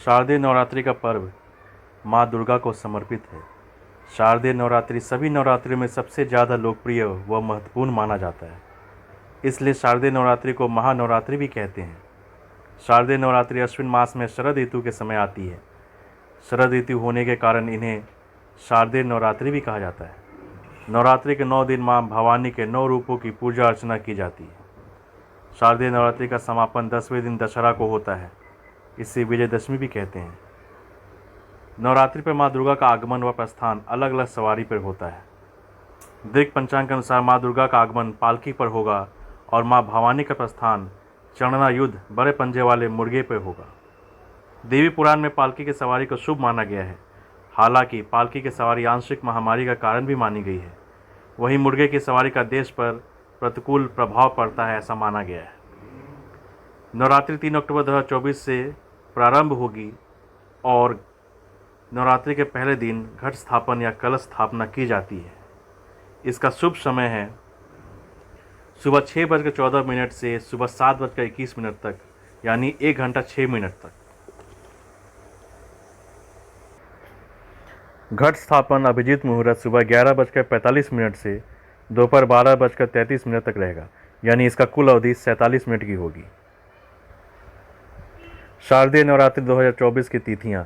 शारदीय नवरात्रि का पर्व माँ दुर्गा को समर्पित है। शारदीय नवरात्रि सभी नवरात्रि में सबसे ज़्यादा लोकप्रिय व महत्वपूर्ण माना जाता है, इसलिए शारदीय नवरात्रि को महानवरात्रि भी कहते हैं। शारदीय नवरात्रि अश्विन मास में शरद ऋतु के समय आती है। शरद ऋतु होने के कारण इन्हें शारदीय नवरात्रि भी कहा जाता है। नवरात्रि के 9 दिन माँ भवानी के 9 रूपों की पूजा अर्चना की जाती है। शारदीय नवरात्रि का समापन 10वें दिन दशहरा को होता है, इसे विजयदशमी भी कहते हैं। नवरात्रि पर माँ दुर्गा का आगमन व प्रस्थान अलग अलग सवारी पर होता है। दीर्घ पंचांग के अनुसार माँ दुर्गा का आगमन पालकी पर होगा और माँ भवानी का प्रस्थान चरणा युद्ध बड़े पंजे वाले मुर्गे पर होगा। देवी पुराण में पालकी की सवारी को शुभ माना गया है। हालांकि पालकी की सवारी आंशिक महामारी का कारण भी मानी गई है। वहीं मुर्गे की सवारी का देश पर प्रतिकूल प्रभाव पड़ता है, ऐसा माना गया है। नवरात्रि 3 अक्टूबर 2024 से प्रारंभ होगी और नवरात्रि के पहले दिन घट स्थापन या कलश स्थापना की जाती है। इसका शुभ समय है सुबह 6:14 से सुबह 7:21 तक, यानी 1 घंटा 6 मिनट तक। घट स्थापन अभिजीत मुहूर्त सुबह 11:45 से दोपहर 12:33 तक रहेगा, यानी इसका कुल अवधि 47 मिनट की होगी। शारदीय नवरात्रि 2024 की तिथियां।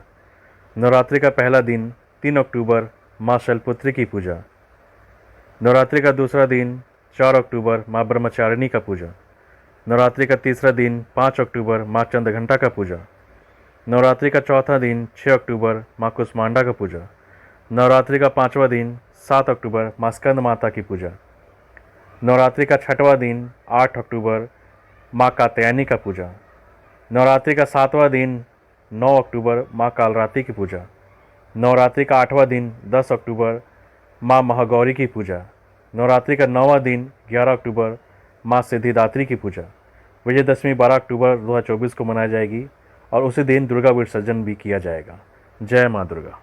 नवरात्रि का पहला दिन 3 अक्टूबर माँ शैलपुत्री की पूजा। नवरात्रि का दूसरा दिन 4 अक्टूबर माँ ब्रह्मचारिणी का पूजा। नवरात्रि का तीसरा दिन 5 अक्टूबर माँ चंद्रघंटा का पूजा। नवरात्रि का चौथा दिन 6 अक्टूबर माँ कुष्मांडा का पूजा। नवरात्रि का 5वां दिन 7 अक्टूबर माँ स्कंद माता की पूजा। नवरात्रि का 6वां दिन 8 अक्टूबर माँ कात्यायनी का पूजा। नवरात्रि का 7वां दिन 9 अक्टूबर माँ कालरात्रि की पूजा। नवरात्रि का 8वां दिन 10 अक्टूबर माँ महागौरी की पूजा। नवरात्रि का 9वां दिन 11 अक्टूबर माँ सिद्धिदात्री की पूजा। विजयदशमी 12 अक्टूबर 2024 को मनाई जाएगी और उसी दिन दुर्गा विसर्जन भी किया जाएगा। जय माँ दुर्गा।